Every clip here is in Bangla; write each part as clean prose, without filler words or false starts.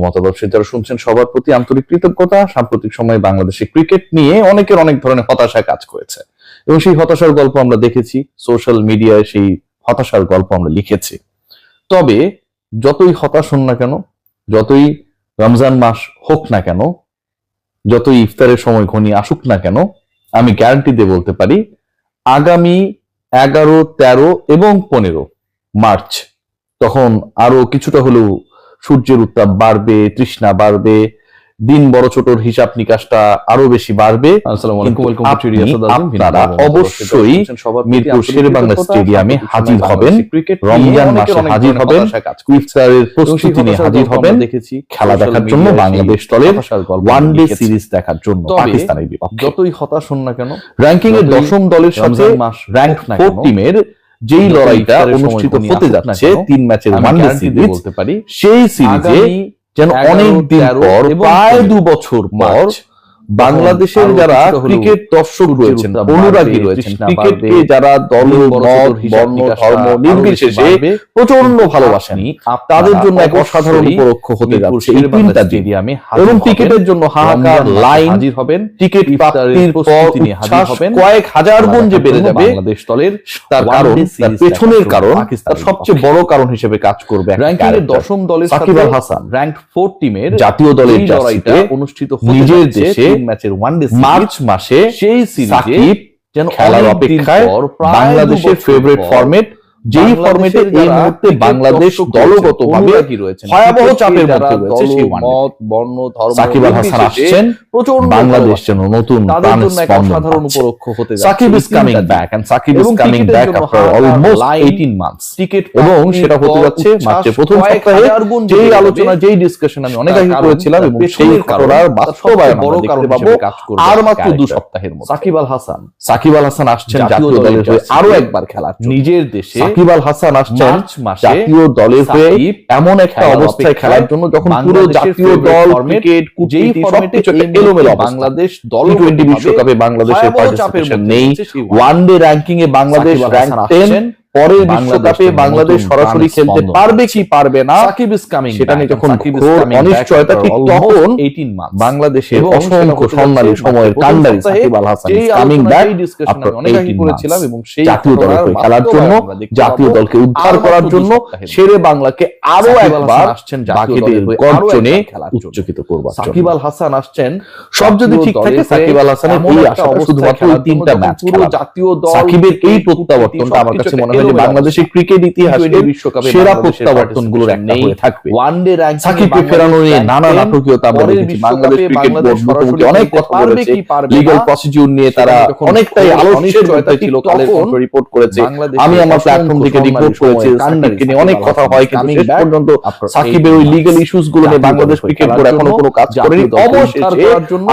মতাদর্শে যারা শুনছেন সবার প্রতি আন্তরিক কৃতজ্ঞতা। সাম্প্রতিক সময়ে বাংলাদেশে ক্রিকেট নিয়ে অনেকের অনেক ধরনের হতাশা কাজ করেছে এবং সেই হতাশার গল্প আমরা দেখেছি, সোশ্যাল মিডিয়ায় সেই হতাশার গল্প আমরা লিখেছি। তবে যতই হতাশ হন না কেন, যতই রমজান মাস হোক না কেন, যতই ইফতারের সময় ঘনিয়ে আসুক না কেন, আমি গ্যারান্টি দিয়ে বলতে পারি আগামী 11, 13 এবং 15 মার্চ তখন আরো কিছুটা হলেও সূর্যের উত্তাপ বাড়বে, তৃষ্ণা বাড়বে, দিন বড় ছোটর হিসাব নিকাশটা আরো বেশি বাড়বে। আপনারা অবশ্যই মিরপুর শেরেবাংলা স্টেডিয়ামে হাজির হবেন, রমজান মাসে হাজির হবেন, ইফতারের প্রস্তুতি নিয়ে হাজির হবেন, খেলা দেখার জন্য, বাংলাদেশ দলের ওয়ানডে সিরিজ দেখার জন্য পাকিস্তানের বিপক্ষে। যতই হতাশ হন না কেন, র্যাঙ্কিং এর 10ম দলের সাথে র্যাঙ্ক 4 টিমের যেই লড়াইটা অনুষ্ঠিত হতে যাচ্ছে 3 ম্যাচের ওয়ানডে সিরিজ, সেই সিরিজে যেন অনেক দিন পর, প্রায় 2 বছর পর বাংলাদেশের যারা ক্রিকেট দর্শক রয়েছেন, অনুরাগী রয়েছেন, ক্রিকেটকে যারা দল, মত, বর্ণ, ধর্ম নির্বিশেষে প্রচন্ড ভালোবাসেন, তাদের জন্য এক অসাধারণ উপলক্ষ হতে যাচ্ছে এই 3টা স্টেডিয়ামে। এবং ক্রিকেটের জন্য হাহাকার লাইন হাজির হবেন, টিকিট প্রাপ্তির পর উচ্ছ্বাস কয়েক হাজার গুণ যে বেড়ে যাবে বাংলাদেশ দলের, তার কারণ, তার পেছনের কারণ, তার সবচেয়ে বড় কারণ হিসেবে কাজ করবে র্যাঙ্কিং এর 10ম দলের সাকিব আল হাসান র্যাঙ্ক 4 টিমের জাতীয় দলের লড়াইটা অনুষ্ঠিত নিজের দেশে ম্যাচের ওয়ানডে মার্চ মাসে, সেই সিরিজে যেন খেলার অপেক্ষায় বাংলাদেশের ফেভারিট ফরম্যাট, যেই ফরম্যাটে এই মুহূর্তে বাংলাদেশ দলগতভাবে ভয়াবহ চাপের মধ্যে রয়েছে, সেই মত, বর্ণ, ধর্ম সাকিব আল হাসান আসছেন বাংলাদেশ যেন নতুন প্রাণ স্পন্দন উপলক্ষ হতে যাচ্ছে। Shakib is coming back and Shakib is coming back after almost 18 months. Ticket এবং সেটা হতে যাচ্ছে মার্চের প্রথম সপ্তাহে। যেই আলোচনা, যেই ডিসকাশন আমি অনেক আগে করেছিলাম এবং সেই করার বাস্তবায়ন বড় কারণ হিসেবে কাজ করবে আর মাত্র 2 সপ্তাহের মধ্যে। সাকিব আল হাসান আসছেন জাতীয় দলের হয়ে আরো একবার খেলার নিজের দেশে। সাকিব আল হাসান আসছেন জাতীয় দলের হয়ে এমন একটা অবস্থায় খেলার জন্য যখন পুরো জাতীয় দল ক্রিকেট যেই ফরম্যাটে এলোমেলো, বাংলাদেশ দল টি20 বিশ্বকাপে বাংলাদেশের পার্টিসিপেশন নেই, ওয়ানডে র্যাঙ্কিং এ বাংলাদেশ র্যাঙ্ক 10, পরের বিশ্বকাপে বাংলাদেশ সরাসরি খেলতে পারবে কি পারবে না সেটা নিয়ে যখন অনিশ্চয়তা, ঠিক তখন বাংলাদেশের অসংখ্য সম্মানী সময়ের কান্ডারি Sakib Al Hasan is coming back after 18 করেছিলাম এবং সেই জাতীয় দলের খেলার জন্য, জাতীয় দলকে উদ্ধার করার জন্য, শেরে বাংলাকে আরো একবার বাকিদের গর্জনে উচ্চকিত করবার জন্য সাকিব আল হাসান আসছেন। সব যদি ঠিক থাকে, সাকিব আল হাসানের এই আশা শুধুমাত্র এই 3টা ম্যাচ খেলা, জাতীয় দল সাকিবের এই প্রত্যাবর্তনটা আমার কাছে মনে হয় বাংলাদেশের ক্রিকেট ইতিহাসে সেরা প্রত্যাবর্তনগুলোর একটা হয়ে থাকবে। ওয়ানডে র্যাঙ্কিং সাকিবকে ফেরানো নিয়ে নানা নাটকীয়তা আমরা দেখেছি। বাংলাদেশ ক্রিকেট বোর্ড মুখোমুখি অনেক কথা বলেছে, লিগ্যাল প্রসিডিউর নিয়ে তারা অনেকটাই আলোচনার মধ্যে ছিল, কালের কণ্ঠ রিপোর্ট করেছে, আমি আমার প্ল্যাটফর্ম থেকে রিপোর্ট করেছি, সাকিবকে নিয়ে অনেক কথা হয়, কিন্তু শেষ পর্যন্ত সাকিবের ওই লিগ্যাল ইস্যুস গুলো নিয়ে বাংলাদেশ ক্রিকেট বোর্ড এখনো কোনো কাজ করেনি। অবশেষে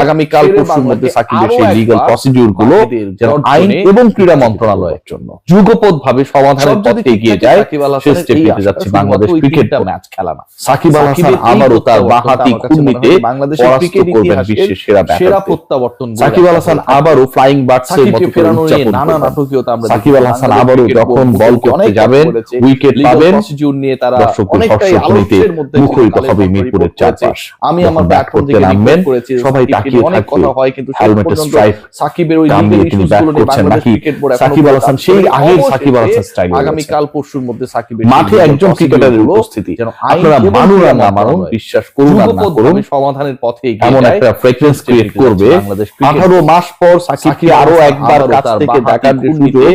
আগামী কাল পরশুর মধ্যে সাকিবের সেই লিগ্যাল প্রসিডিউর গুলো যেন আইন এবং ক্রীড়া মন্ত্রণালয়ের জন্য যুগপৎ ভাবে সমাধানের পথে এগিয়ে যায়, সেই স্টেপ নিতে যাচ্ছে বাংলাদেশ ক্রিকেট ম্যাচ খেলা না। সাকিব আল হাসান আবারও তার বাঁহাতি ঘূর্ণিতে বাংলাদেশের ক্রিকেট করবেন বিশ্বের সেরা প্রত্যাবর্তন। সাকিব আল হাসান আবারও ফ্লাইং বার্ডসের মতো ফেরানো নিয়ে নানা নাটকীয়তা আমরা সাকিব আল হাসান আবারও যখন বল করতে যাবেন, উইকেট পাবেন, প্রসিডিউর নিয়ে তারা অনেকটাই আলোচনার মধ্যে মুখরিত হবে মিরপুরের চারপাশ। আমি আমার প্ল্যাটফর্ম থেকে নামবেন, সবাই তাকিয়ে অনেক কথা হয়, কিন্তু হেলমেটের স্ট্রাইপ সাকিবের ওই লিগ্যাল ইস্যুগুলো নিয়ে বাংলাদেশ ক্রিকেট বোর্ড সাকিব আল হাসান সেই আগের সাকিব আল হাসান স্টাইল আগামী কাল পরশুর মধ্যে সাকিবের মাঠে একজন ক্রিকেটারের উপস্থিতি আপনারা মানুন আর না মানুন, বিশ্বাস করুন আর না করুন, সমাধানের পথে এমন একটা ফ্রিকোয়েন্সি ক্রিয়েট করবে। 18 মাস পর সাকিবকে আরো একবার কাছ থেকে দেখার সুযোগে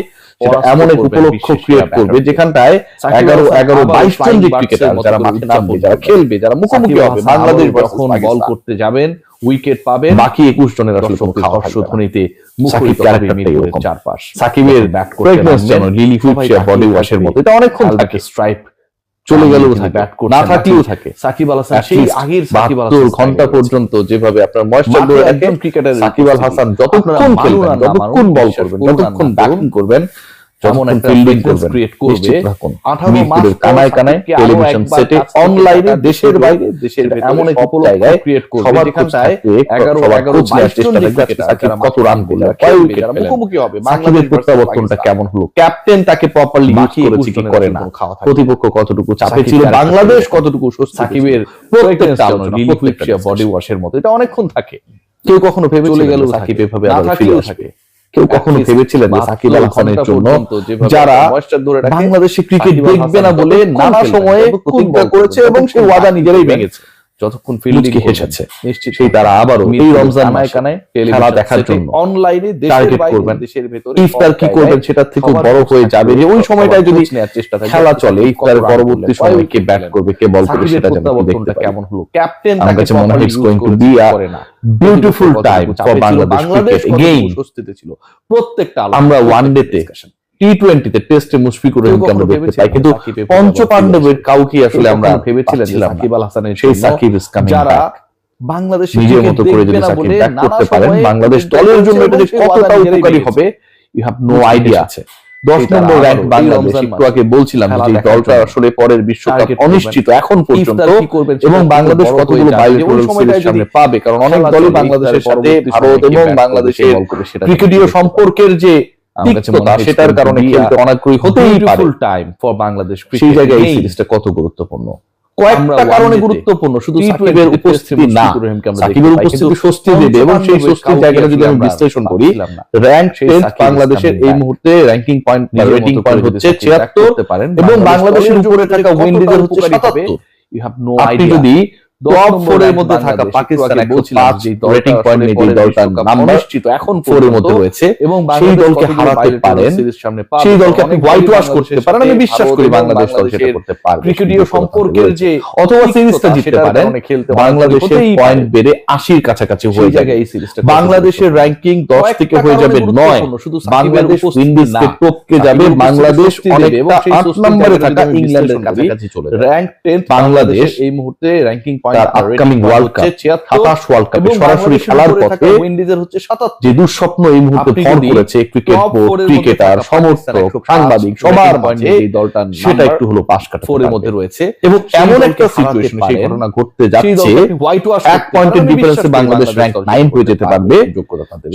এমন এক উপলক্ষ ক্রিয়েট করবে যেখানটায় 11-22 জন যে ক্রিকেটার যারা মাঠে নামবে, যারা খেলবে, যারা মুখোমুখি হবে, বাংলাদেশ যখন বল করতে যাবেন, উইকেট পাবেন, বাকি 21 জনের আসলে হর্ষধ্বনিতে মুখরিত হবে মিরপুরের চারপাশ। সাকিবের ব্যাট করতে নামবেন, লিলি ফুটশিয়া বডি ওয়াশের মতো, এটা অনেকক্ষণ থাকে, স্ট্রাইপ চলে গেলেও থাকে, ব্যাট করতে না থাকলেও থাকে। সাকিব আল হাসান সেই আগের সাকিব আল হাসান ঘন্টা পর্যন্ত যেভাবে আপনার ময়েশ্চার ধরে একজন ক্রিকেটার সাকিব আল হাসান যতক্ষণ খেলবেন, যতক্ষণ বল করবেন, যতক্ষণ ব্যাটিং করবেন, যখন ফিল্ডিং করবেন ক্রিয়েট করবে 18 মাস কানায় কানায় টেলিভিশন সেটে অনলাইনে দেশের বাইরে দেশের এমন এক জায়গায় ক্রিয়েট করবে যেখানে 11 চেষ্টা থাকবে সাকিব কত রান করলো কয় উইকেট মুখোমুখি হবে সাকিবের প্রত্যাবর্তনটা কেমন হলো ক্যাপ্টেন তাকে প্রপারলি ইউজ করেছে কি করে না প্রতিপক্ষ কতটুকু চাপে ছিল বাংলাদেশ কতটুকু সাকিবের প্রত্যেকটা আলোচনা প্রত্যেকটা বডি ওয়াশের মতো এটা অনেকক্ষণ থাকে কেউ কখনো ভেবে চলে গেল সাকিব এভাবে আবার ফিরে আসবে কেউ কখনো ভেবেছিলেন যে সাকিব আল হাসানের জন্য যারা বাংলাদেশে ক্রিকেট দেখবে না বলে নানা সময়ে প্রতিজ্ঞা করেছে এবং সেই ওয়াদা নিজেরাই ভেঙেছে যতক্ষণ ফিল্ডিং এসেছে নিশ্চিত সেই তারা আবারও এই রমজান মাসে খেলা দেখার জন্য অনলাইনে দেশের বাইরে দেশের ভিতরে ইফতার কি করবেন সেটা থেকে বড় হয়ে যাবে যে ওই সময়টায় যদি নেওয়ার চেষ্টা থাকে খেলা চলে ইফতারের পরবর্তী সময়ে কে ব্যাট করবে কে বল করবে সেটা যেন দেখতে কেমন হলো ক্যাপ্টেন আমার কাছে মনে হয় it's going to be a beautiful time for Bangladesh game স্বস্তিতে ছিল প্রত্যেকটা আমরা ওয়ানডেতে টি20 টেস্টে মুশফিকুর রহিমকে আমরা দেখতে পাই কিন্তু পঞ্চপাণ্ডবের কাউকে আসলে আমরা ভেবেছিলাম সাকিব আল হাসানের সেই সাকিব ইজ কামিং যারা বাংলাদেশ নিজের মতো করে যদি সাকিব ব্যাক করতে পারেন বাংলাদেশ দলের জন্য এটা যে কতটা উপকারী হবে ইউ হ্যাভ নো আইডিয়া আছে 10 নম্বর র‍্যাঙ্ক বাংলাদেশ একটু আগে বলছিলাম যে দলটা আসলে পরের বিশ্বকাপ অনিশ্চিত এখন পর্যন্ত এবং বাংলাদেশ কতগুলো বায়োলেটারাল সিরিজ সামনে পাবে কারণ অনেক দলই বাংলাদেশের সাথে ভারত এবং বাংলাদেশের ক্রিকেটীয় সম্পর্কের যে সেটার কারণে খেলতে অনাগ্রহী হতেই পারে টাইম ফর বাংলাদেশ সেই জায়গায় এই সিরিজটা কত গুরুত্বপূর্ণ কয়েকটা কারণে গুরুত্বপূর্ণ শুধু সাকিবের উপস্থিতি না সাকিবের উপস্থিতি স্বস্তি দেবে এবং সেই স্বস্তির জায়গাটা যদি আমি বিশ্লেষণ করি র‍্যাঙ্ক 10 বাংলাদেশের এই মুহূর্তে র্যাঙ্কিং পয়েন্ট রেটিং পয়েন্ট হচ্ছে 76 এবং বাংলাদেশের উপরে থাকা উইন্ডিজের হচ্ছে 77 ইউ হ্যাভ নো আইডিয়া যদি টপ 4 এর মধ্যে থাকা পাকিস্তান 105 রেটিং পয়েন্ট নিয়ে যে দলটার নাম নিশ্চিত এখন 4 এর মধ্যে রয়েছে এবং সেই দলকে হারাতে পারেন সেই দলকে আপনি হোয়াইট ওয়াশ করতে পারেন আমি বিশ্বাস করি বাংলাদেশ দল সেটা করতে পারবে ক্রিকেটীয় সম্পর্কের যে অথবা সিরিজটা জিততে পারেন বাংলাদেশের পয়েন্ট বেড়ে 80 এর কাছাকাছি হয়ে যাবে এই সিরিজটা বাংলাদেশের র‍্যাঙ্কিং 10 থেকে হয়ে যাবে 9 বাংলাদেশ উইন্ডিজকে টপকে যাবে বাংলাদেশ অনেকটা 8 নম্বরে থাকা ইংল্যান্ডের কাছাকাছি চলে যাবে র‍্যাঙ্ক 10 বাংলাদেশ এই মুহূর্তে ranking upcoming world cup 27 world কাপে সরাসরি খেলার পথে উইন্ডিজের হচ্ছে 77 যে দুঃস্বপ্ন এই মুহূর্তে ভর করেছে ক্রিকেট বোর্ড ক্রিকেটার সমর্থক সাংবাদিক সবার মাঝে এই দলটা সেটা একটু হলো পাশ কাটা 4 এর মধ্যে রয়েছে এবং এমন একটা সিচুয়েশন সেই ঘটনা ঘটতে যাচ্ছে এক পয়েন্টের ডিফারেন্সে বাংলাদেশ র‍্যাঙ্ক 9 হয়ে যেতে পারবে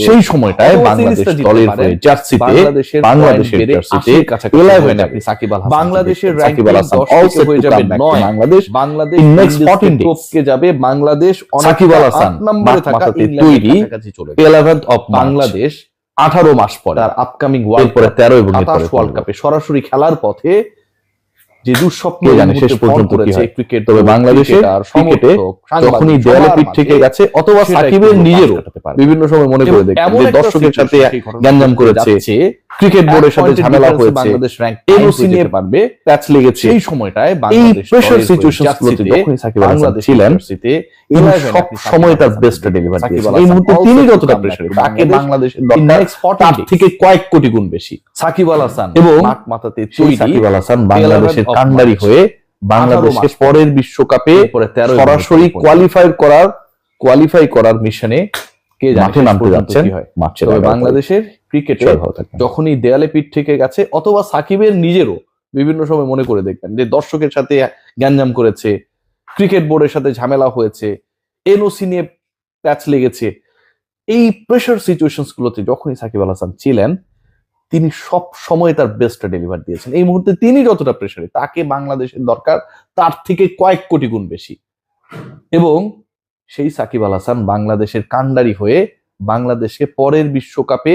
সেই সময়টায় বাংলাদেশ দলের হয়ে জার্সিতে বাংলাদেশের জার্সিতে 11 আপনি সাকিব আল হাসান বাংলাদেশের র‍্যাঙ্কিং 10 থেকে হয়ে যাবে 9 বাংলাদেশ নেক্সট 14 কে যাবে বাংলাদেশ সাকিব আল হাসান নম্বরে থাকা তৈরি 11th অফ বাংলাদেশ 18 মাস পর তার আপকামিং ওয়ার্ল্ড পরে 13 এবং 14 ওয়ার্ল্ড কাপে সরাসরি খেলার পথে যে দুঃস্বপ্ন জানে শেষ পর্যন্ত কি হয় ক্রিকেট তবে বাংলাদেশের ক্রিকেটে যখনই দেয়ালে পিঠ থেকে গেছে অথবা সাকিবের নিজেরও বিভিন্ন সময় মনে করে দেখেন যে দর্শকের সাথে গ্যাঞ্জাম করেছে ক্রিকেট বোর্ডের সাথে ঝামেলা হয়েছে বাংলাদেশ র‍্যাঙ্ক এনওসি নিয়ে পারবে প্যাচ লেগেছে এই সময়টায় বাংলাদেশ প্রেসার সিচুয়েশনগুলোতে যখনই সাকিব আল হাসান ছিলেন সব সময় তার বেস্টটা ডেলিভার দিয়েছেন এই মুহূর্তে তিনি যতটা প্রেসারে তাকে বাংলাদেশের নেক্সট 40 থেকে কয়েক কোটি গুণ বেশি সাকিব আল হাসান এবং মাথাতে তৈরি সাকিব আল হাসান বাংলাদেশের কান্ডারি হয়ে বাংলাদেশের পরের বিশ্বকাপে সরাসরি কোয়ালিফাই করার মিশনে কে মাঠে নামতে যাচ্ছেন মাঠে বাংলাদেশের ক্রিকেটে যখনই দেয়ালে পিঠ থেকে গেছে অথবা সাকিবের নিজেরও বিভিন্ন সময় মনে করে দেখবেন যে দর্শকের সাথে গ্যাঞ্জাম করেছে ক্রিকেট বোর্ডের সাথে ঝামেলা হয়েছে এনওসি নিয়ে প্যাচ লেগেছে এই প্রেসার সিচুয়েশনস গুলোতে যখনই সাকিব আল হাসান ছিলেন তিনি সব সময় তার বেস্টটা ডেলিভার দিয়েছেন এই মুহূর্তে তিনি যতটা প্রেসারে তাকে বাংলাদেশের দরকার তার থেকে কয়েক কোটি গুণ বেশি এবং সেই সাকিব আল হাসান বাংলাদেশের কান্ডারি হয়ে বাংলাদেশকে পরের বিশ্বকাপে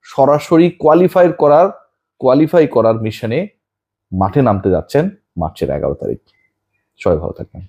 সরাসরি কোয়ালিফাই করার মিশনে মাঠে নামতে যাচ্ছেন মার্চের 11 তারিখ সবাই ভালো থাকবেন।